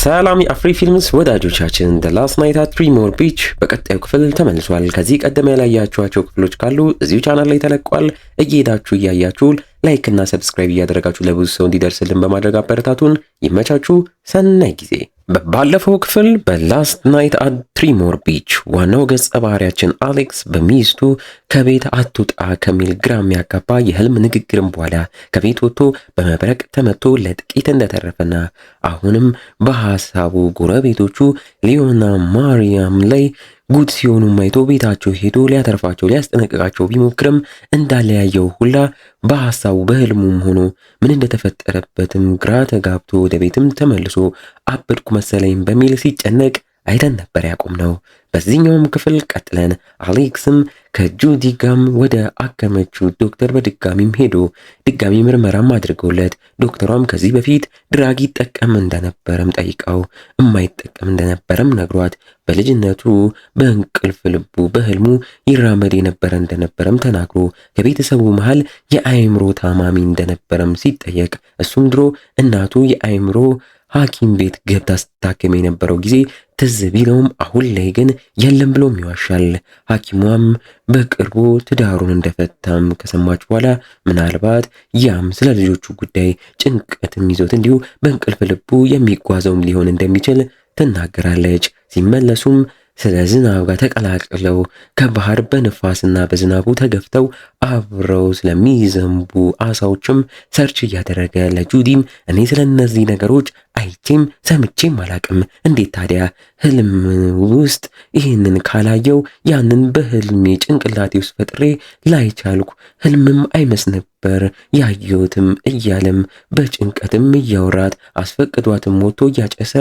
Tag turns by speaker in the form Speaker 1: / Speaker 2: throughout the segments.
Speaker 1: ሰላም የአፍሪ ፊልምስ ወዳጆቻችን The Last Night at Tremor Beach በቀጣዩ ክፍል ተመልሷል። ከዚህ ቀደም ያላያችኋቸው ክፍሎች ካሉ እዚሁ ቻናል ላይ ተለቋል። እየሄዳችሁ እያያችሁ ላይክ እና ሰብስክራይብ እያደረጋችሁ ለብዙ ሰው እንዲደርስልን በማድረግ አበረታቱን። ይመቻችሁ። ሰናይ ጊዜ። ባለፈው ክፍል በላስት ናይት አት ትሪሞር ቢች ዋናው ገጸ ባህሪያችን አሌክስ በሚስቱ ከቤት አትውጣ ከሚል ግራ የሚያጋባ የህልም ንግግርም በኋላ ከቤት ወጥቶ በመብረቅ ተመቶ ለጥቂት እንደተረፈና አሁንም በሐሳቡ ጎረቤቶቹ ሊዮና ማርያም ላይ ጉድ ሲሆኑ ማይቶ ቤታቸው ሄዶ ሊያተርፋቸው ሊያስጠነቅቃቸው ቢሞክርም እንዳለያየው ሁላ በሐሳቡ በህልሙም ሆኖ ምን እንደተፈጠረበትም ግራ ተጋብቶ ወደ ቤትም ተመልሶ አበድኩ መሰለኝ በሚል ሲጨነቅ አይተን ነበር ያቆምነው። በዚህኛውም ክፍል ቀጥለን አሌክስም ከጁዲ ጋም ወደ አከመችው ዶክተር በድጋሚም ሄዶ ድጋሚ ምርመራም አድርገውለት ዶክተሯም ከዚህ በፊት ድራግ ይጠቀም እንደነበረም ጠይቀው የማይጠቀም እንደነበረም ነግሯት በልጅነቱ በእንቅልፍ ልቡ በህልሙ ይራመድ የነበረ እንደነበረም ተናግሮ ከቤተሰቡ መሃል የአእምሮ ታማሚ እንደነበረም ሲጠየቅ እሱም ድሮ እናቱ የአእምሮ ሐኪም ቤት ገብታ ስታከም የነበረው ጊዜ ትዝ ቢለውም አሁን ላይ ግን የለም ብሎም ይዋሻል። ሐኪሟም በቅርቡ ትዳሩን እንደፈታም ከሰማች በኋላ ምናልባት ያም ስለ ልጆቹ ጉዳይ ጭንቀትም ይዞት እንዲሁ በእንቅልፍ ልቡ የሚጓዘውም ሊሆን እንደሚችል ትናገራለች። ሲመለሱም ስለ ዝናብ ጋር ተቀላቅለው ከባህር በንፋስና በዝናቡ ተገፍተው አብረው ስለሚዘንቡ አሳዎችም ሰርች እያደረገ ለጁዲም እኔ ስለ እነዚህ ነገሮች አይቼም ሰምቼም አላቅም፣ እንዴት ታዲያ ህልም ውስጥ ይህንን ካላየው ያንን በህልሜ ጭንቅላቴ ውስጥ ፈጥሬ ላይቻልኩ ህልምም አይመስ ነበር ያየሁትም እያለም በጭንቀትም እያወራት አስፈቅዷትም ሞቶ እያጨሰ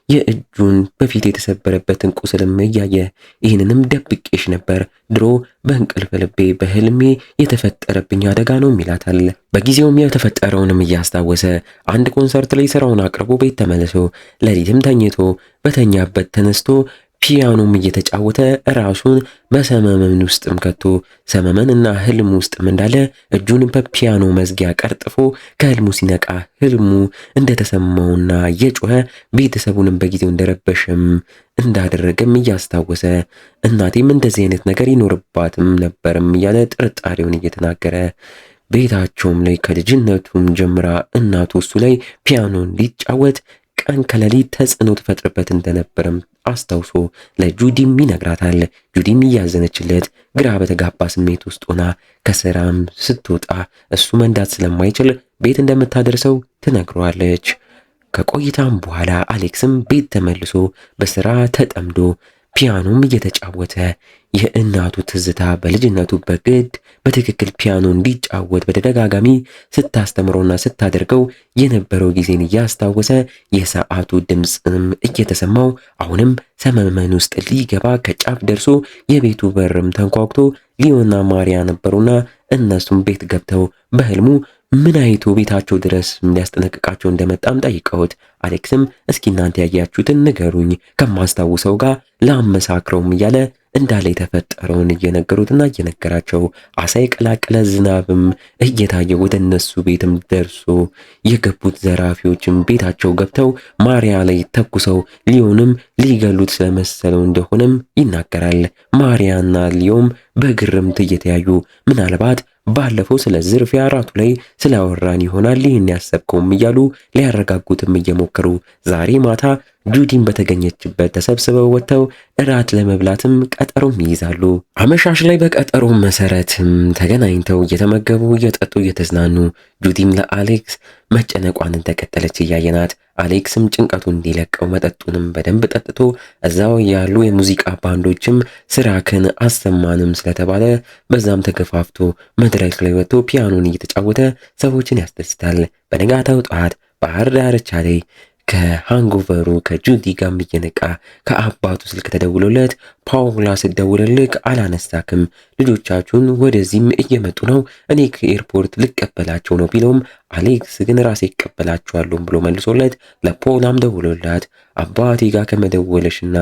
Speaker 1: የእጁን በፊት የተሰበረበትን ቁስልም እያየ ይህንንም ደብቄሽ ነበር ድሮ በእንቅልፍ ልቤ በህልሜ የተፈጠረብኝ አደጋ ነው ይላታል። በጊዜውም የተፈጠረውንም እያስታወሰ አንድ ኮንሰርት ላይ ስራውን አቅርቦ ቤት ተመልሶ ለሊትም ተኝቶ በተኛበት ተነስቶ ፒያኖም እየተጫወተ ራሱን በሰመመን ውስጥም ከቶ ሰመመንና ህልም ውስጥም እንዳለ እጁን በፒያኖ መዝጊያ ቀርጥፎ ከህልሙ ሲነቃ ህልሙ እንደተሰማውና እየጮኸ ቤተሰቡንም በጊዜው እንደረበሸም እንዳደረገም እያስታወሰ እናቴም እንደዚህ አይነት ነገር ይኖርባትም ነበርም እያለ ጥርጣሬውን እየተናገረ ቤታቸውም ላይ ከልጅነቱም ጀምራ እናቱ እሱ ላይ ፒያኖ እንዲጫወት ቀን ከሌሊት ተጽዕኖ ትፈጥርበት እንደነበረም አስታውሶ ለጁዲም ይነግራታል። ጁዲም እያዘነችለት ግራ በተጋባ ስሜት ውስጥ ሆና ከስራም ስትወጣ እሱ መንዳት ስለማይችል ቤት እንደምታደርሰው ትነግረዋለች። ከቆይታም በኋላ አሌክስም ቤት ተመልሶ በስራ ተጠምዶ ፒያኖም እየተጫወተ የእናቱ ትዝታ በልጅነቱ በግድ በትክክል ፒያኖ እንዲጫወት በተደጋጋሚ ስታስተምረውና ስታደርገው የነበረው ጊዜን እያስታወሰ የሰዓቱ ድምፅም እየተሰማው አሁንም ሰመመን ውስጥ ሊገባ ከጫፍ ደርሶ የቤቱ በርም ተንኳኩቶ ሊዮና ማርያ ነበሩና እነሱም ቤት ገብተው በህልሙ ምን አይቶ ቤታቸው ድረስ ሊያስጠነቅቃቸው እንደመጣም ጠይቀውት አሌክስም እስኪ እናንተ ያያችሁትን ንገሩኝ ከማስታውሰው ጋር ላመሳክረውም እያለ እንዳለ የተፈጠረውን እየነገሩትና እየነገራቸው አሳ የቀላቀለ ዝናብም እየታየ ወደ እነሱ ቤትም ደርሶ የገቡት ዘራፊዎችም ቤታቸው ገብተው ማርያ ላይ ተኩሰው ሊዮንም ሊገሉት ስለመሰለው እንደሆነም ይናገራል። ማርያና ሊዮም በግርምት እየተያዩ ምናልባት ባለፈው ስለ ዝርፊያ ራቱ ላይ ስላወራን ይሆናል ይህን ያሰብከውም እያሉ ሊያረጋጉትም እየሞከሩ ዛሬ ማታ ጁዲን በተገኘችበት ተሰብስበው ወጥተው እራት ለመብላትም ቀጠሮም ይይዛሉ። አመሻሽ ላይ በቀጠሮ መሰረትም ተገናኝተው እየተመገቡ እየጠጡ እየተዝናኑ ጁዲም ለአሌክስ መጨነቋን እንደቀጠለች እያየናት አሌክስም ጭንቀቱን እንዲለቀው መጠጡንም በደንብ ጠጥቶ እዛው ያሉ የሙዚቃ ባንዶችም ስራክን አሰማንም ስለተባለ በዛም ተገፋፍቶ መድረክ ላይ ወጥቶ ፒያኖን እየተጫወተ ሰዎችን ያስደስታል። በነጋታው ጠዋት ባህር ዳርቻ ላይ ከሃንጎቨሩ ከጁዲ ጋር እየነቃ ከአባቱ ስልክ ተደውሎለት ፓውላ ስደውልልክ አላነሳክም፣ ልጆቻችሁን ወደዚህም እየመጡ ነው፣ እኔ ከኤርፖርት ልቀበላቸው ነው ቢለውም አሌክስ ግን ራሴ ይቀበላቸዋለሁ ብሎ መልሶለት ለፖላም ደውሎላት አባቴ ጋር ከመደወለሽና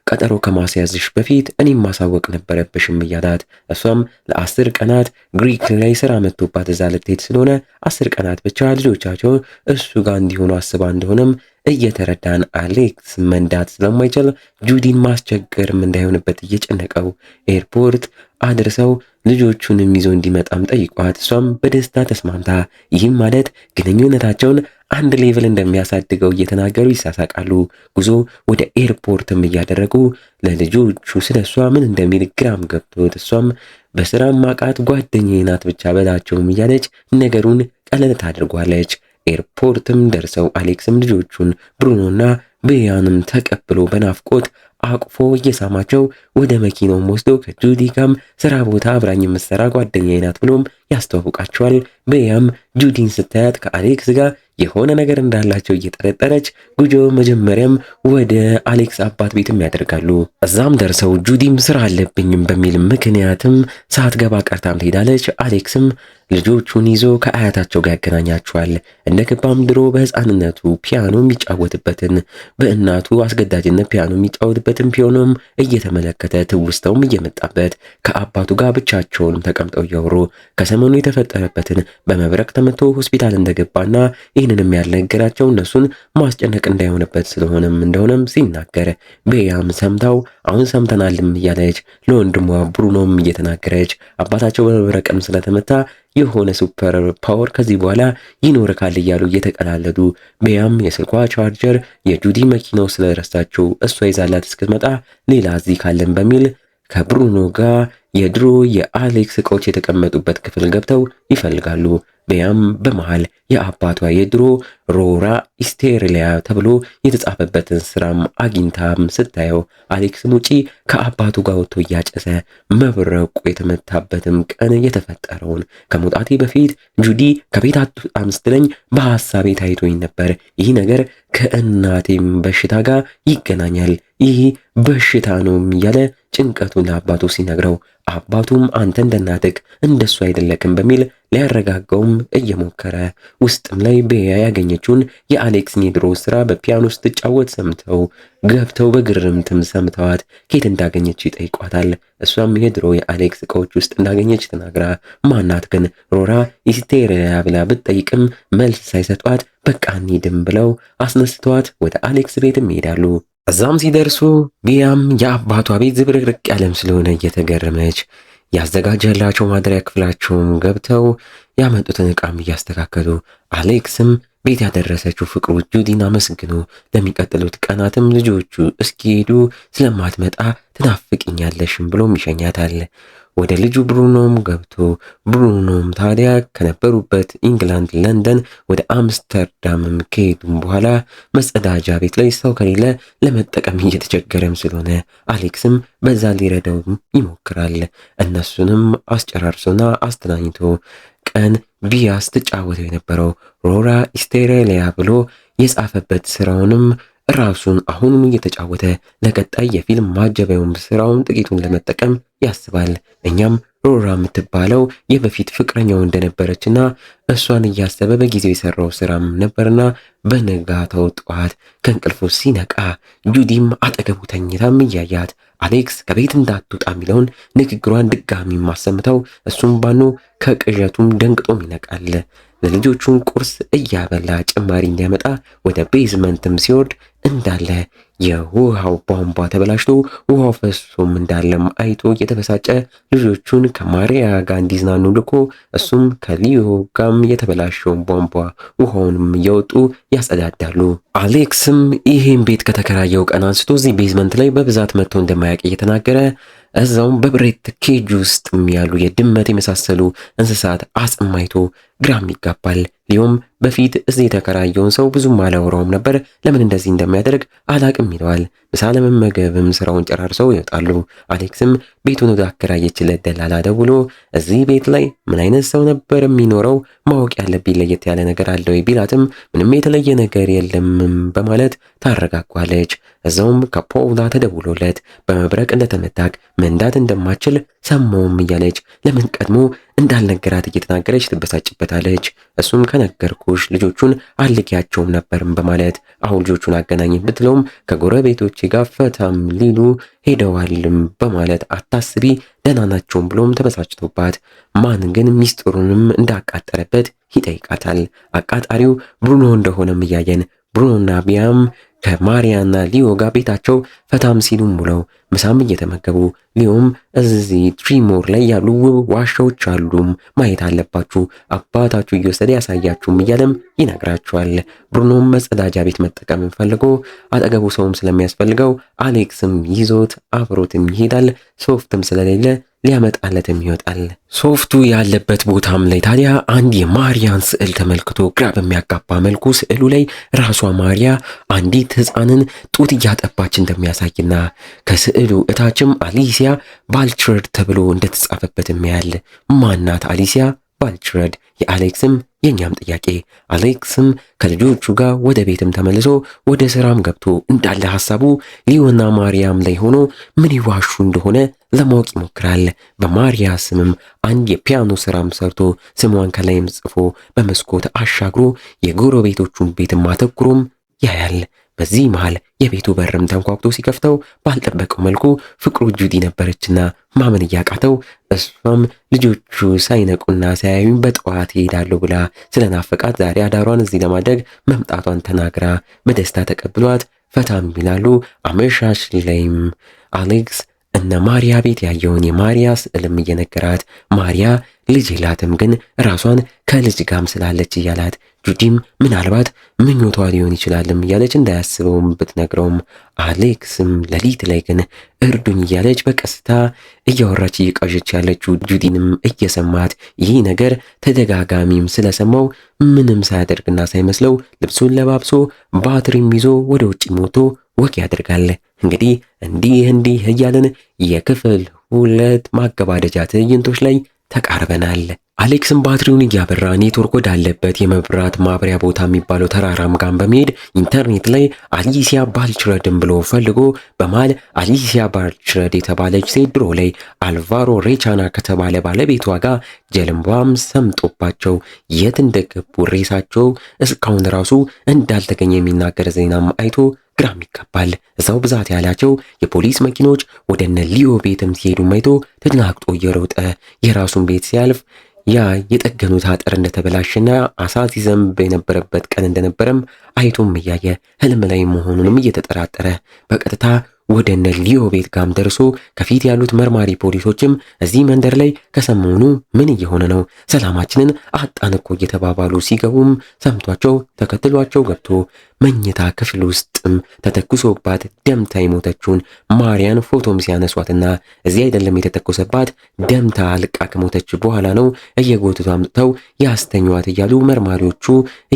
Speaker 1: ቀጠሮ ከማስያዝሽ በፊት እኔም ማሳወቅ ነበረብሽም እያላት እሷም ለ10 ቀናት ግሪክ ላይ ስራ መጥቶባት እዛ ልትሄድ ስለሆነ 10 ቀናት ብቻ ልጆቻቸው እሱ ጋር እንዲሆኑ አስባ እንደሆነም እየተረዳን አሌክስ መንዳት ስለማይችል ጁዲን ማስቸገርም እንዳይሆንበት እየጨነቀው ኤርፖርት አድርሰው ልጆቹንም ይዞ እንዲመጣም ጠይቋት እሷም በደስታ ተስማምታ ይህም ማለት ግንኙነታቸውን አንድ ሌቭል እንደሚያሳድገው እየተናገሩ ይሳሳቃሉ። ጉዞ ወደ ኤርፖርትም እያደረጉ ለልጆቹ ስለሷ ምን እንደሚል ግራም ገብቶት እሷም በስራ ማቃት ጓደኛዬ ናት ብቻ በላቸውም እያለች ነገሩን ቀለል ታድርጓለች። ኤርፖርትም ደርሰው አሌክስም ልጆቹን ብሩኖና ቤያንም ተቀብሎ በናፍቆት አቅፎ እየሳማቸው ወደ መኪናውም ወስዶ ከጁዲ ጋርም ስራ ቦታ አብራኝ የምትሰራ ጓደኛዬ ናት ብሎም ያስተዋውቃቸዋል። ቤያም ጁዲን ስታያት ከአሌክስ ጋር የሆነ ነገር እንዳላቸው እየጠረጠረች ጉጆ መጀመሪያም ወደ አሌክስ አባት ቤትም ያደርጋሉ። እዛም ደርሰው ጁዲም ስራ አለብኝም በሚል ምክንያትም ሳትገባ ቀርታም ትሄዳለች። አሌክስም ልጆቹን ይዞ ከአያታቸው ጋር ያገናኛቸዋል። እንደገባም ድሮ በህፃንነቱ ፒያኖ የሚጫወትበትን በእናቱ አስገዳጅነት ፒያኖ የሚጫወትበትን ፒያኖም እየተመለከተ ትውስተውም እየመጣበት ከአባቱ ጋር ብቻቸውንም ተቀምጠው እያወሩ ከሰሞኑ የተፈጠረበትን በመብረቅ ተመቶ ሆስፒታል እንደገባና ይህንንም ያልነገራቸው እነሱን ማስጨነቅ እንዳይሆንበት እንደሆነም ሲናገር ቤያም ሰምታው አሁን ሰምተናልም እያለች ለወንድሟ ብሩኖም እየተናገረች አባታቸው በመብረቅም ስለተመታ የሆነ ሱፐር ፓወር ከዚህ በኋላ ይኖርካል እያሉ እየተቀላለዱ ቤያም የስልኳ ቻርጀር የጁዲ መኪናው ስለረሳቸው እሷ ይዛላት እስክትመጣ ሌላ እዚህ ካለን በሚል ከብሩኖ ጋር የድሮ የአሌክስ እቃዎች የተቀመጡበት ክፍል ገብተው ይፈልጋሉ። ቤያም በመሃል የአባቷ የድሮ ሮራ ኢስቴሪሊያ ተብሎ የተጻፈበትን ስራም አግኝታም ስታየው አሌክስም ውጪ ከአባቱ ጋር ወጥቶ እያጨሰ መብረቁ የተመታበትም ቀን የተፈጠረውን ከመውጣቴ በፊት ጁዲ ከቤት አትወጣም ስትለኝ በሐሳቤ ታይቶኝ ነበር። ይህ ነገር ከእናቴም በሽታ ጋር ይገናኛል። ይህ በሽታ ነው እያለ ጭንቀቱን ለአባቱ ሲነግረው አባቱም አንተ እንደናትህ እንደሱ አይደለክም በሚል ሊያረጋጋውም እየሞከረ ውስጥም ላይ ቤያ ያገኘችውን የአሌክስን የድሮ ስራ በፒያኖ ስትጫወት ሰምተው ገብተው በግርምትም ሰምተዋት ኬት እንዳገኘች ይጠይቋታል። እሷም የድሮ የአሌክስ እቃዎች ውስጥ እንዳገኘች ተናግራ ማናት ግን ሮራ ኢስቴሪያ ብላ ብትጠይቅም መልስ ሳይሰጧት በቃ እንሂድም ብለው አስነስተዋት ወደ አሌክስ ቤትም ይሄዳሉ። እዛም ሲደርሱ ቢያም የአባቷ ቤት ዝብርቅርቅ ያለም ስለሆነ እየተገረመች ያዘጋጀላቸው ማደሪያ ክፍላቸውም ገብተው ያመጡትን ዕቃም እያስተካከሉ አሌክስም ቤት ያደረሰችው ፍቅሩ ጁዲን አመስግኖ ለሚቀጥሉት ቀናትም ልጆቹ እስኪሄዱ ስለማትመጣ ትናፍቅኛለሽም ብሎም ይሸኛታል። ወደ ልጁ ብሩኖም ገብቶ ብሩኖም ታዲያ ከነበሩበት ኢንግላንድ ለንደን ወደ አምስተርዳምም ከሄዱም በኋላ መጸዳጃ ቤት ላይ ሰው ከሌለ ለመጠቀም እየተቸገረም ስለሆነ አሌክስም በዛ ሊረዳውም ይሞክራል። እነሱንም አስጨራርሶና አስተናኝቶ ቀን ቢያስ ትጫወተው የነበረው ሮራ ኢስቴሪሊያ ብሎ የጻፈበት ስራውንም ራሱን አሁኑን እየተጫወተ ለቀጣይ የፊልም ማጀቢያውም ስራውን ጥቂቱን ለመጠቀም ያስባል። እኛም ሮራ የምትባለው የበፊት ፍቅረኛው እንደነበረችና እሷን እያሰበ በጊዜው የሰራው ስራም ነበርና በነጋታው ጠዋት ከእንቅልፉ ሲነቃ ጁዲም አጠገቡ ተኝታም እያያት አሌክስ ከቤት እንዳትወጣ የሚለውን ንግግሯን ድጋሚ ማሰምተው እሱም ባኖ ከቅዠቱም ደንግጦም ይነቃል። ለልጆቹን ቁርስ እያበላ ጭማሪ እንዲያመጣ ወደ ቤዝመንትም ሲወርድ እንዳለ የውሃው ቧንቧ ተበላሽቶ ውሃው ፈሶም እንዳለም አይቶ የተበሳጨ ልጆቹን ከማሪያ ጋር እንዲዝናኑ ልኮ እሱም ከሊዮ ጋም የተበላሸውን ቧንቧ ውሃውንም እየወጡ ያጸዳዳሉ። አሌክስም ይሄን ቤት ከተከራየው ቀን አንስቶ እዚህ ቤዝመንት ላይ በብዛት መጥቶ እንደማያውቅ እየተናገረ እዛውም በብሬት ኬጅ ውስጥም ያሉ የድመት የመሳሰሉ እንስሳት አጽም አይቶ ግራም ይጋባል። ሊዮም በፊት እዚህ የተከራየውን ሰው ብዙም አላወራውም ነበር፣ ለምን እንደዚህ እንደሚያደርግ አላቅም ይለዋል። ምሳ ለመመገብም ስራውን ጨራርሰው ይወጣሉ። አሌክስም ቤቱን ወደ አከራየችለት ደላላ ደውሎ እዚህ ቤት ላይ ምን አይነት ሰው ነበር የሚኖረው ማወቅ ያለብኝ ለየት ያለ ነገር አለ ወይ ቢላትም ምንም የተለየ ነገር የለም በማለት ታረጋጓለች። እዛውም ከፖውላ ተደውሎለት በመብረቅ እንደተመታክ መንዳት እንደማችል ሰማውም እያለች ለምን ቀድሞ እንዳልነገራት እየተናገረች ትበሳጭበታለች። እሱም ከነገርኩሽ ልጆቹን አልኪያቸውም ነበርም በማለት አሁን ልጆቹን አገናኝ ብትለውም ከጎረቤቶች ጋር ፈታም ሊሉ ሄደዋልም በማለት አታስቢ ደህና ናቸውም ብሎም ተበሳጭቶባት ማን ግን ሚስጥሩንም እንዳቃጠረበት ይጠይቃታል። አቃጣሪው ብሩኖ እንደሆነም እያየን ብሩኖና ቢያም ከማሪያና ሊዮ ጋር ቤታቸው ፈታም ሲሉም ውለው ምሳም እየተመገቡ ሊዮም እዚህ ትሪሞር ላይ ያሉ ውብ ዋሻዎች አሉም ማየት አለባችሁ፣ አባታችሁ እየወሰደ ያሳያችሁም እያለም ይነግራቸዋል። ብሩኖም መጸዳጃ ቤት መጠቀም ፈልጎ አጠገቡ ሰውም ስለሚያስፈልገው አሌክስም ይዞት አብሮትም ይሄዳል። ሶፍትም ስለሌለ ሊያመጣለትም ይወጣል። ሶፍቱ ያለበት ቦታም ላይ ታዲያ አንድ የማሪያን ስዕል ተመልክቶ ግራ በሚያጋባ መልኩ ስዕሉ ላይ ራሷ ማሪያ አንዲት ሕፃንን ጡት እያጠባች እንደሚያሳይና ከስዕሉ እታችም አሊሲያ ባልትረድ ተብሎ እንደተጻፈበትም ያያል። ማናት አሊሲያ ባልትረድ? የአሌክስም የኛም ጥያቄ። አሌክስም ከልጆቹ ጋር ወደ ቤትም ተመልሶ ወደ ስራም ገብቶ እንዳለ ሐሳቡ ሊዮና ማሪያም ላይ ሆኖ ምን ይዋሹ እንደሆነ ለማወቅ ይሞክራል። በማሪያ ስምም አንድ የፒያኖ ስራም ሰርቶ ስሟን ከላይም ጽፎ በመስኮት አሻግሮ የጎረቤቶቹን ቤትም አተኩሮም ያያል። በዚህ መሃል የቤቱ በርም ተንኳኩቶ ሲከፍተው ባልጠበቀው መልኩ ፍቅሩ ጁዲ ነበረችና ማመን እያቃተው እሷም ልጆቹ ሳይነቁና ሳያዩኝ በጠዋት ይሄዳለሁ ብላ ስለናፈቃት ዛሬ አዳሯን እዚህ ለማድረግ መምጣቷን ተናግራ በደስታ ተቀብሏት ፈታም ይላሉ። አመሻሽ ላይም አሌክስ እነ ማሪያ ቤት ያየውን የማሪያ ስዕልም እየነገራት ማሪያ ልጅ የላትም ግን ራሷን ከልጅ ጋም ስላለች እያላት ጁዲም ምናልባት ምኞቷ ሊሆን ይችላልም እያለች እንዳያስበውም ብትነግረውም አሌክስም ሌሊት ላይ ግን እርዱኝ እያለች በቀስታ እያወራች እየቃዠች ያለችው ጁዲንም እየሰማት ይህ ነገር ተደጋጋሚም ስለሰማው ምንም ሳያደርግና ሳይመስለው ልብሱን ለባብሶ ባትሪም ይዞ ወደ ውጭ ሞቶ ወክ ያደርጋል። እንግዲህ እንዲህ እያለን የክፍል 2 ማገባደጃ ትዕይንቶች ላይ ተቃርበናል። አሌክስም ባትሪውን እያበራ ኔትወርክ ወዳለበት የመብራት ማብሪያ ቦታ የሚባለው ተራራም ጋር በመሄድ ኢንተርኔት ላይ አሊሲያ ባልትረድን ብሎ ፈልጎ በማል አሊሲያ ባልትረድ የተባለች ሴት ድሮ ላይ አልቫሮ ሬቻና ከተባለ ባለቤቷ ጋር ጀልባም ሰምጦባቸው የት እንደገቡ ሬሳቸው እስካሁን ራሱ እንዳልተገኘ የሚናገር ዜናም አይቶ ግራም ይገባል። እዛው ብዛት ያላቸው የፖሊስ መኪኖች ወደነ ሊዮ ቤትም ሲሄዱ አይቶ ተደናግጦ እየሮጠ የራሱን ቤት ሲያልፍ ያ የጠገኑት አጥር እንደተበላሸና አሳ ሲዘንብ የነበረበት ቀን እንደነበረም አይቶም እያየ ህልም ላይ መሆኑንም እየተጠራጠረ በቀጥታ ወደ እነ ሊዮ ቤት ጋም ደርሶ ከፊት ያሉት መርማሪ ፖሊሶችም እዚህ መንደር ላይ ከሰሞኑ ምን እየሆነ ነው ሰላማችንን አጣን እኮ እየተባባሉ ሲገቡም ሰምቷቸው ተከትሏቸው ገብቶ መኝታ ክፍል ውስጥም ተተኩሶባት ደምታ የሞተችውን ማሪያን ፎቶም ሲያነሷትና እዚህ አይደለም የተተኮሰባት ደምታ አልቃ ከሞተች በኋላ ነው እየጎተቱ አምጥተው ያስተኛዋት እያሉ መርማሪዎቹ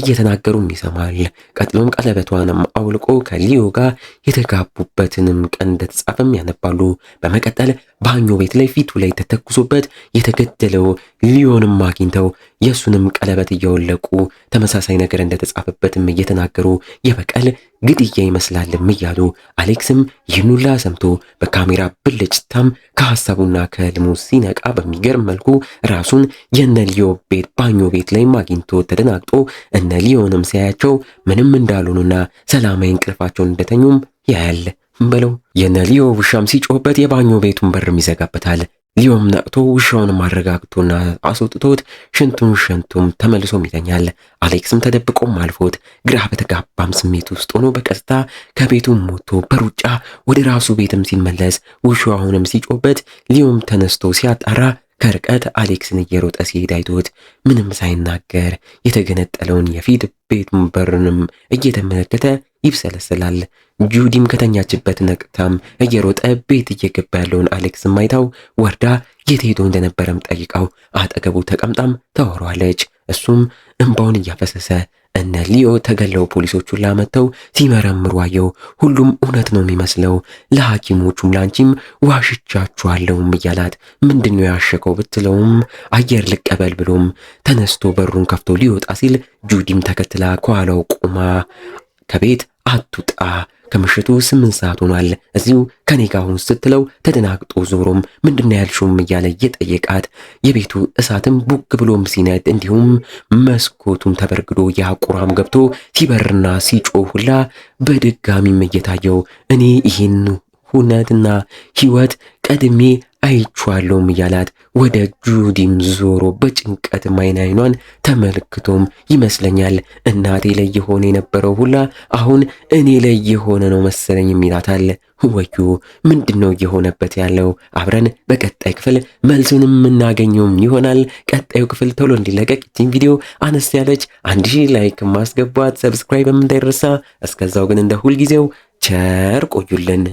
Speaker 1: እየተናገሩም ይሰማል። ቀጥሎም ቀለበቷንም አውልቆ ከሊዮ ጋር የተጋቡበትንም ቀን እንደተጻፈም ያነባሉ። በመቀጠል ባኞ ቤት ላይ ፊቱ ላይ ተተኩሶበት የተገደለው ሊዮንም አግኝተው የሱንም ቀለበት እያወለቁ ተመሳሳይ ነገር እንደተጻፈበትም እየተናገሩ የበቀል ግድያ ይመስላልም እያሉ አሌክስም ይህኑላ ሰምቶ በካሜራ ብልጭታም ከሐሳቡና ከህልሙ ሲነቃ በሚገርም መልኩ ራሱን የነ ሊዮ ቤት ባኞ ቤት ላይ አግኝቶ ተደናግጦ እነ ሊዮንም ሲያያቸው ምንም እንዳልሆኑና ሰላማዊ እንቅልፋቸውን እንደተኙም ያያል። በለው የነ ሊዮ ውሻም ሲጮህበት የባኞ ቤቱን በርም ይዘጋበታል። ሊዮም ነቅቶ ውሻውን ማረጋግቶና አስወጥቶት ሽንቱም ተመልሶም ይተኛል። አሌክስም ተደብቆም አልፎት ግራ በተጋባም ስሜት ውስጥ ሆኖ በቀስታ ከቤቱም ሞቶ በሩጫ ወደ ራሱ ቤትም ሲመለስ ውሻው አሁንም ሲጮህበት ሊዮም ተነስቶ ሲያጣራ ከርቀት አሌክስን እየሮጠ ሲሄድ አይቶት ምንም ሳይናገር የተገነጠለውን የፊት ቤቱን በርንም እየተመለከተ ይብሰለሰላል። ጁዲም ከተኛችበት ነቅታም እየሮጠ ቤት እየገባ ያለውን አሌክስን ማይታው ወርዳ የት ሄዶ እንደነበረም ጠይቃው አጠገቡ ተቀምጣም ታወራለች። እሱም እንባውን እያፈሰሰ እነ ሊዮ ተገለው ፖሊሶቹን ላመተው ሲመረምሩ አየው። ሁሉም እውነት ነው የሚመስለው። ለሐኪሞቹም ላንቺም ዋሽቻችኋለሁም እያላት ምንድነው ያሸከው ብትለውም አየር ልቀበል ብሎም ተነስቶ በሩን ከፍቶ ሊወጣ ሲል ጁዲም ተከትላ ከኋላው ቆማ ከቤት አትውጣ ከምሽቱ 8 ሰዓት ሆኗል እዚሁ ከኔ ጋር ሁን ስትለው ተደናግጦ ዞሮም ምንድነው ያልሽውም እያለ እየጠየቃት የቤቱ እሳትም ቡግ ብሎም ሲነድ እንዲሁም መስኮቱም ተበርግዶ ያቁራም ገብቶ ሲበርና ሲጮህ ሁላ በድጋሚም እየታየው እኔ ይሄን ሁነትና ህይወት ቀድሜ አይቼዋለሁም እያላት ወደ ጁዲም ዞሮ በጭንቀት አይኗን ተመልክቶም ይመስለኛል እናቴ ላይ የሆነ የነበረው ሁላ አሁን እኔ ላይ የሆነ ነው መሰለኝ ይላታል። ወዩ ምንድነው እየሆነበት ያለው? አብረን በቀጣይ ክፍል መልሱን የምናገኘውም ይሆናል። ቀጣዩ ክፍል ቶሎ እንዲለቀቅ ይህን ቪዲዮ አነስ ያለች 1000 ላይክ ማስገባት፣ ሰብስክራይብ እንዳይረሳ። እስከዛው ግን እንደ ሁልጊዜው ቸር ቆዩልን።